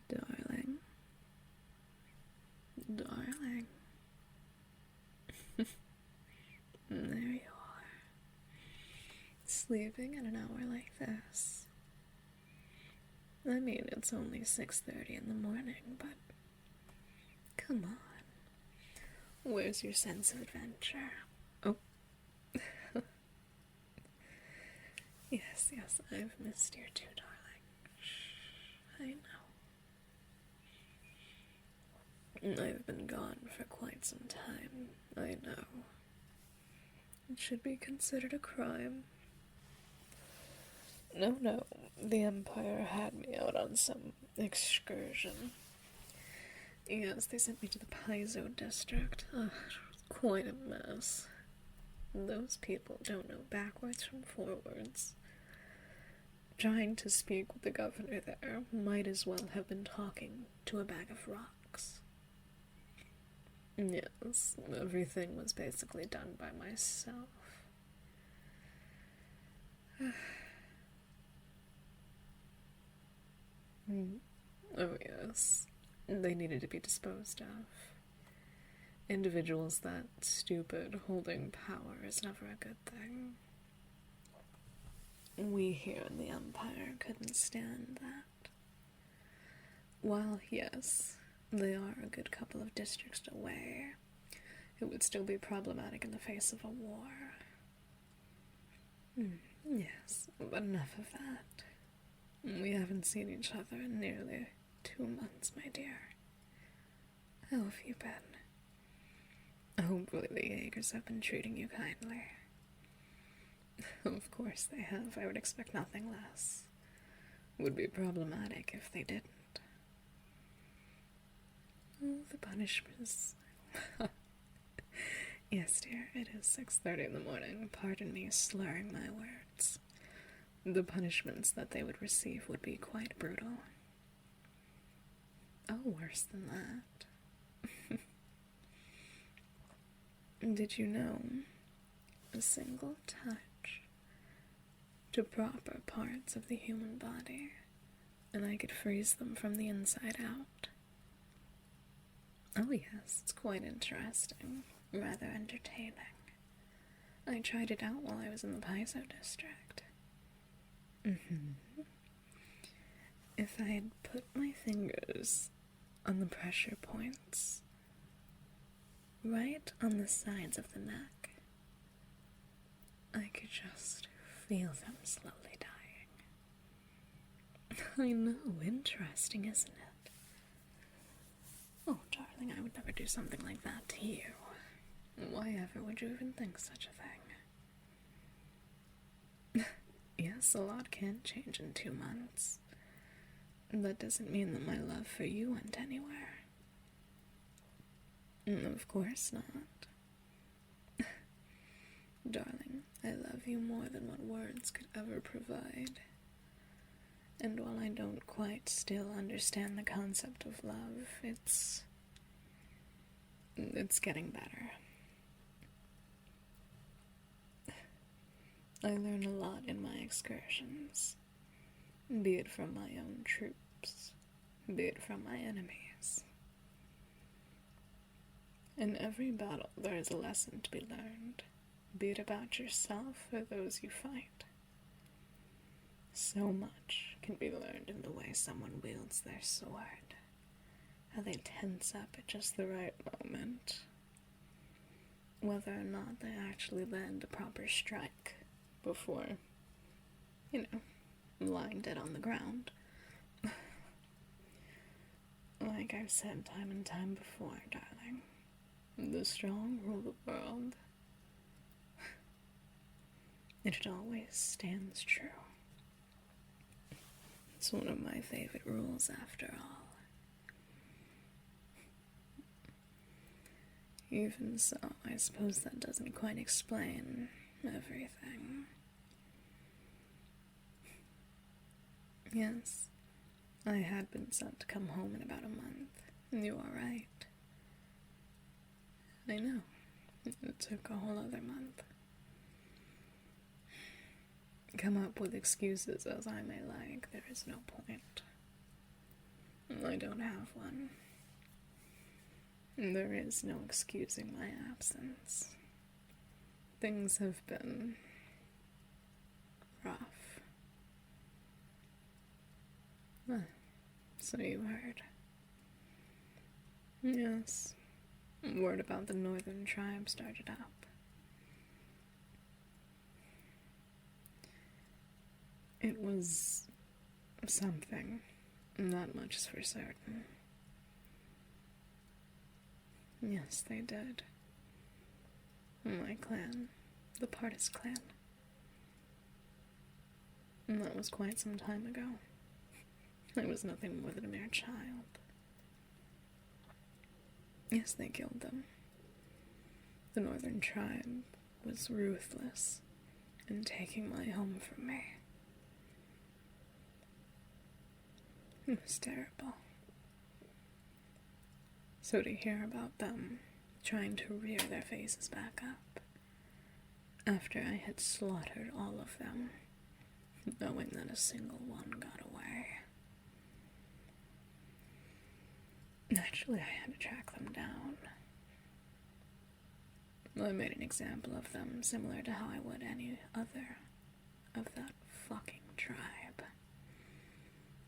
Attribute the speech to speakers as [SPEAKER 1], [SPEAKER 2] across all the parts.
[SPEAKER 1] Darling. Darling. There you are. Sleeping at an hour like this. I mean, it's only 6:30 in the morning, but come on. Where's your sense of adventure? Oh. Yes, I've missed you too, darling. I know. I've been gone for quite some time. I know. It should be considered a crime. No, the Empire had me out on some excursion. Yes, they sent me to the Paizo district. Ugh, quite a mess. Those people don't know backwards from forwards. Trying to speak with the governor there might as well have been talking to a bag of rocks. Yes, everything was basically done by myself. Oh yes, they needed to be disposed of. Individuals that stupid holding power is never a good thing. We here in the Empire couldn't stand that. While, yes, they are a good couple of districts away, it would still be problematic in the face of a war. Yes, but enough of that. We haven't seen each other in nearly 2 months, my dear. How have you been? Hopefully the Jaegers have been treating you kindly. Of course they have. I would expect nothing less. Would be problematic if they didn't. Oh, the punishments. Yes, dear, it is 6:30 in the morning. Pardon me slurring my words. The punishments that they would receive would be quite brutal. Oh, worse than that. Did you know a single touch to proper parts of the human body, and I could freeze them from the inside out? Oh yes, it's quite interesting, rather entertaining. I tried it out while I was in the Paizo district. If I had put my fingers on the pressure points right on the sides of the neck, I could just feel them slowly dying. I know, interesting, isn't it? Oh, darling, I would never do something like that to you. Why ever would you even think such a thing? Yes, a lot can change in 2 months. That doesn't mean that my love for you went anywhere. Of course not. Darling, I love you more than what words could ever provide. And while I don't quite still understand the concept of love, it's getting better. I learn a lot in my excursions, be it from my own troops, be it from my enemies. In every battle there is a lesson to be learned, be it about yourself or those you fight. So much can be learned in the way someone wields their sword, how they tense up at just the right moment, whether or not they actually land a proper strike before, lying dead on the ground. Like I've said time and time before, darling, the strong rule the world. It always stands true. It's one of my favorite rules, after all. Even so, I suppose that doesn't quite explain everything. Yes, I had been sent to come home in about a month. You are right. I know. It took a whole other month. Come up with excuses as I may like, there is no point. I don't have one. There is no excusing my absence. Things have been rough. So you heard. Yes. Word about the northern tribe started up. It was something. Not much is for certain. Yes, they did. My clan. The Partis clan. And that was quite some time ago. I was nothing more than a mere child. Yes, they killed them. The northern tribe was ruthless in taking my home from me. It was terrible. So to hear about them trying to rear their faces back up, after I had slaughtered all of them, knowing that a single one got away. Naturally, I had to track them down. I made an example of them similar to how I would any other of that fucking tribe.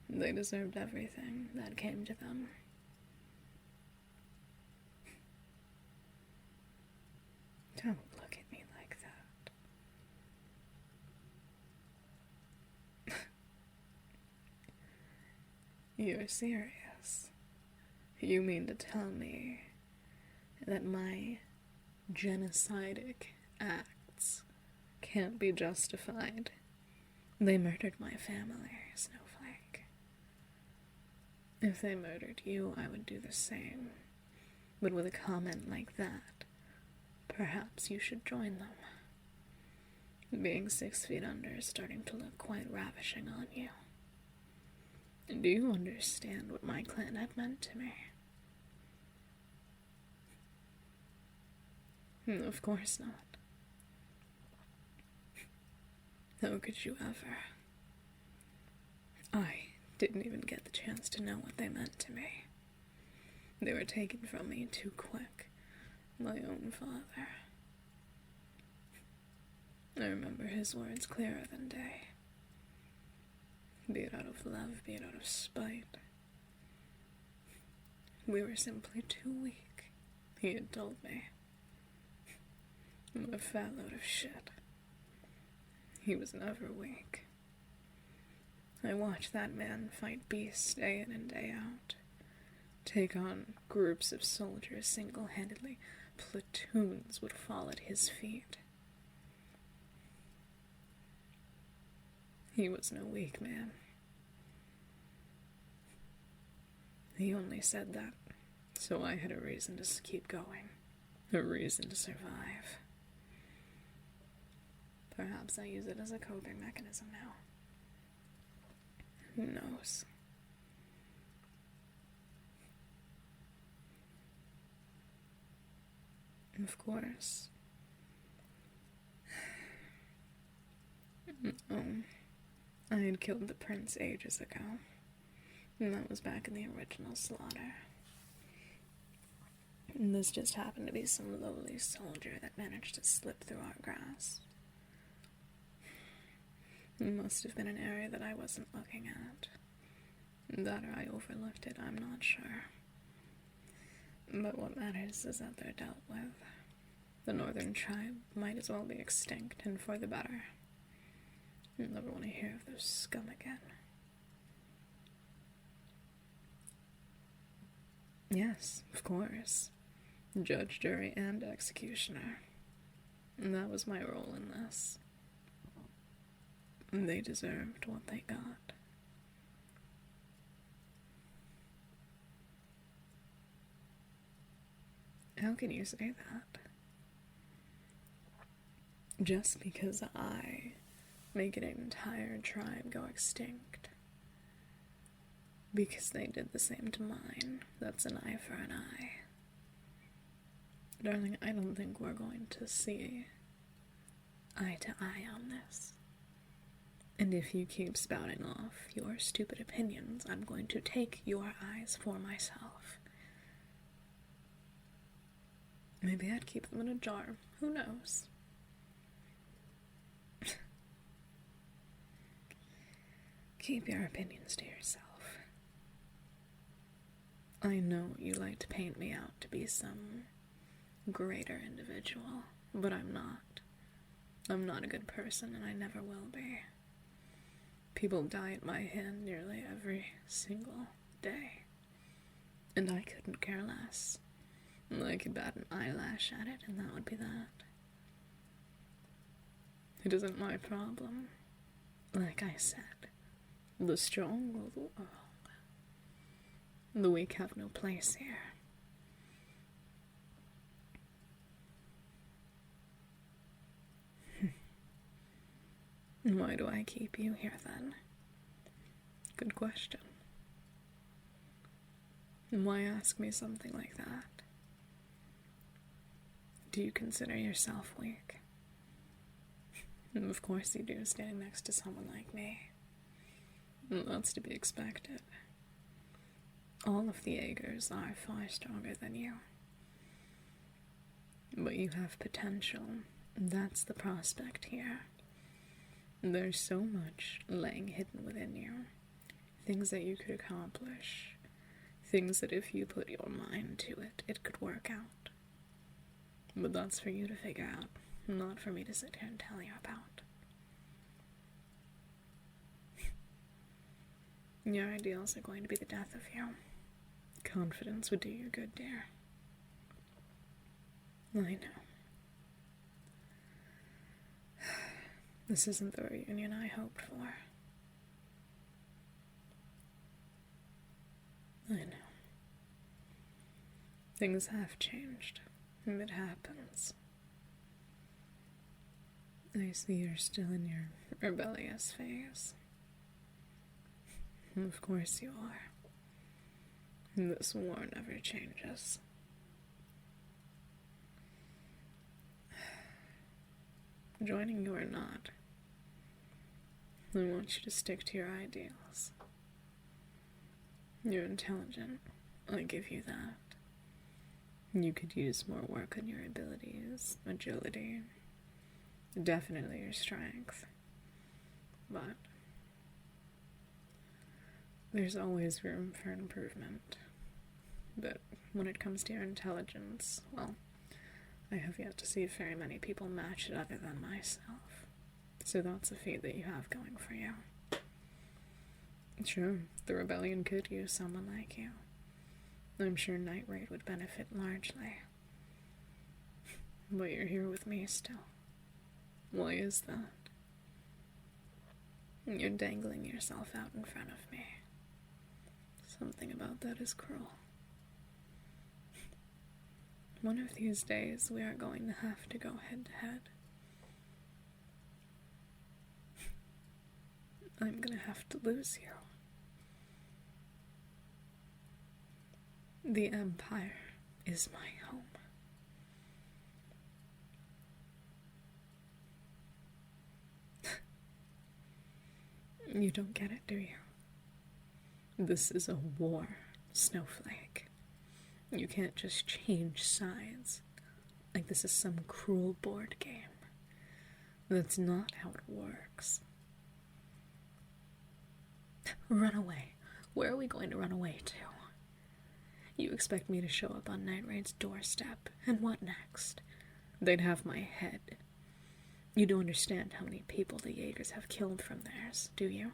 [SPEAKER 1] They deserved everything that came to them. Don't look at me like that. You're serious? You mean to tell me that my genocidal acts can't be justified? They murdered my family, Snowflake. If they murdered you, I would do the same. But with a comment like that, perhaps you should join them. Being 6 feet under is starting to look quite ravishing on you. Do you understand what my clan had meant to me? Of course not. How could you ever? I didn't even get the chance to know what they meant to me. They were taken from me too quick. My own father. I remember his words clearer than day. Be it out of love, be it out of spite. We were simply too weak, he had told me. I'm a fat load of shit. He was never weak. I watched that man fight beasts day in and day out. Take on groups of soldiers single-handedly. Platoons would fall at his feet. He was no weak man. He only said that, so I had a reason to keep going. A reason to survive. Perhaps I use it as a coping mechanism now. Who knows? Of course. I had killed the prince ages ago. And that was back in the original slaughter. And this just happened to be some lowly soldier that managed to slip through our grasp. It must have been an area that I wasn't looking at. That or I overlooked it, I'm not sure. But what matters is that they're dealt with. The northern tribe might as well be extinct, and for the better. You'll never want to hear of those scum again. Yes, of course. Judge, jury, and executioner. And that was my role in this. They deserved what they got. How can you say that? Just because I make an entire tribe go extinct. Because they did the same to mine. That's an eye for an eye. Darling, I don't think we're going to see eye to eye on this. And if you keep spouting off your stupid opinions, I'm going to take your eyes for myself. Maybe I'd keep them in a jar. Who knows? Keep your opinions to yourself. I know you like to paint me out to be some greater individual, but I'm not. I'm not a good person, and I never will be. People die at my hand nearly every single day, and I couldn't care less. I could bat an eyelash at it, and that would be that. It isn't my problem. Like I said, the strong rule the world. The weak have no place here. Why do I keep you here, then? Good question. Why ask me something like that? Do you consider yourself weak? Of course you do, standing next to someone like me. That's to be expected. All of the Jaegers are far stronger than you. But you have potential. That's the prospect here. There's so much laying hidden within you. Things that you could accomplish. Things that if you put your mind to it, it could work out. But that's for you to figure out, not for me to sit here and tell you about. Your ideals are going to be the death of you. Confidence would do you good, dear. I know. This isn't the reunion I hoped for. I know. Things have changed. It happens. I see you're still in your rebellious phase. Of course you are. This war never changes. Joining you or not, I want you to stick to your ideals. You're intelligent. I give you that. You could use more work on your abilities, agility, definitely your strength. But there's always room for improvement. But when it comes to your intelligence, well, I have yet to see very many people match it other than myself. So that's a feat that you have going for you. Sure, the rebellion could use someone like you. I'm sure Night Raid would benefit largely. But you're here with me still. Why is that? You're dangling yourself out in front of me. Something about that is cruel. One of these days, we are going to have to go head to head. I'm gonna have to lose you. The Empire is my home. You don't get it, do you? This is a war, Snowflake. You can't just change sides like this is some cruel board game. That's not how it works. Run away. Where are we going to run away to? You expect me to show up on Night Raid's doorstep, and what next? They'd have my head. You don't understand how many people the Jaegers have killed from theirs, do you?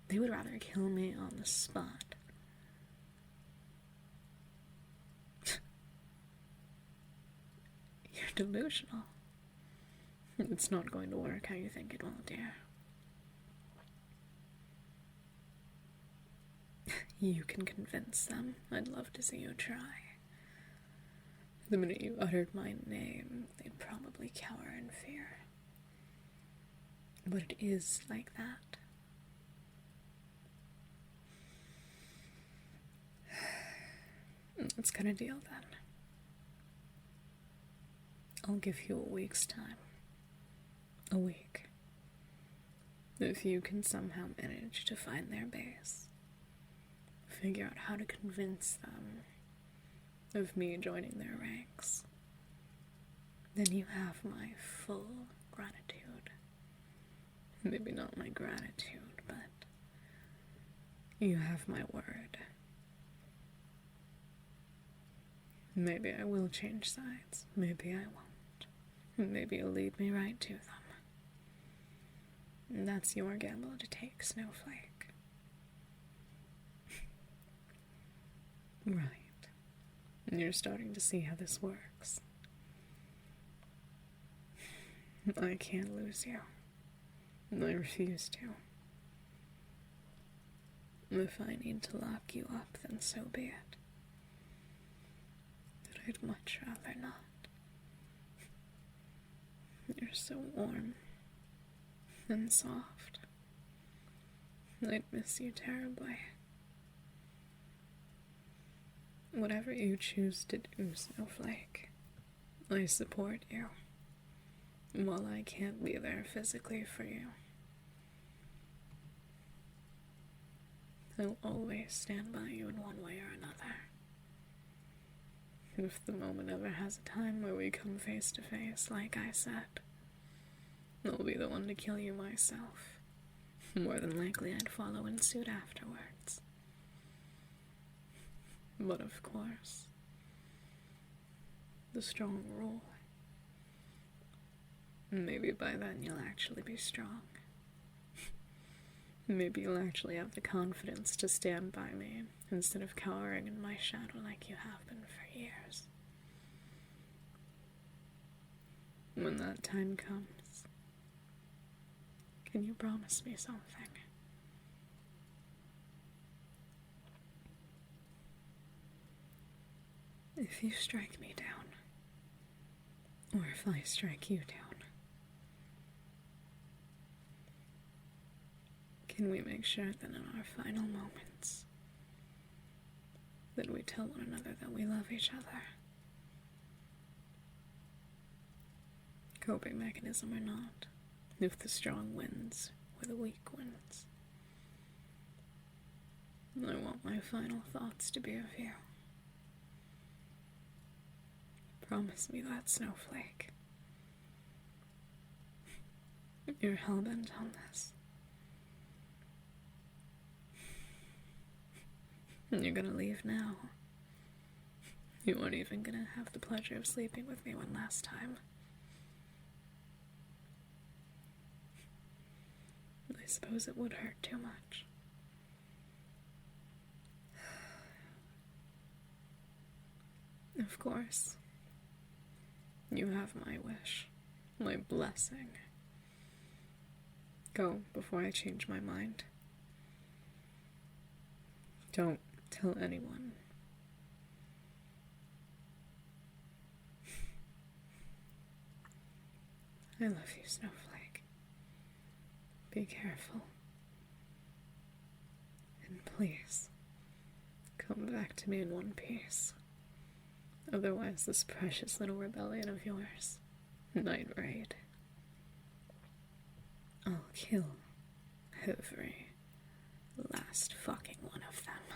[SPEAKER 1] They would rather kill me on the spot. You're delusional. It's not going to work how you think it will, dear. You can convince them. I'd love to see you try. The minute you uttered my name, they'd probably cower in fear. But it is like that. Let's cut a deal then. I'll give you a week's time. a week. If you can somehow manage to find their base, figure out how to convince them of me joining their ranks, then you have my full gratitude. Maybe not my gratitude, but you have my word. Maybe I will change sides, maybe I won't. Maybe you'll lead me right to them. And that's your gamble to take, Snowflake. Right. And you're starting to see how this works. I can't lose you. I refuse to. If I need to lock you up, then so be it. But I'd much rather not. You're so warm and soft. I'd miss you terribly. Whatever you choose to do, Snowflake, I support you. While I can't be there physically for you, I'll always stand by you in one way or another. If the moment ever has a time where we come face to face, like I said, I'll be the one to kill you myself. More than likely I'd follow in suit afterwards. But of course, the strong rule. Maybe by then you'll actually be strong. Maybe you'll actually have the confidence to stand by me instead of cowering in my shadow like you have been for years. When that time comes, can you promise me something? If you strike me down, or if I strike you down, can we make sure that in our final moments that we tell one another that we love each other? Coping mechanism or not, if the strong wins or the weak wins, I want my final thoughts to be of you. Promise me that, Snowflake. You're hellbent on this. You're gonna leave now. You weren't even gonna have the pleasure of sleeping with me one last time. I suppose it would hurt too much. Of course. You have my wish, my blessing. Go before I change my mind. Don't tell anyone. I love you, Snowflake. Be careful. And please, come back to me in one piece. Otherwise, this precious little rebellion of yours might raid. I'll kill every last fucking one of them.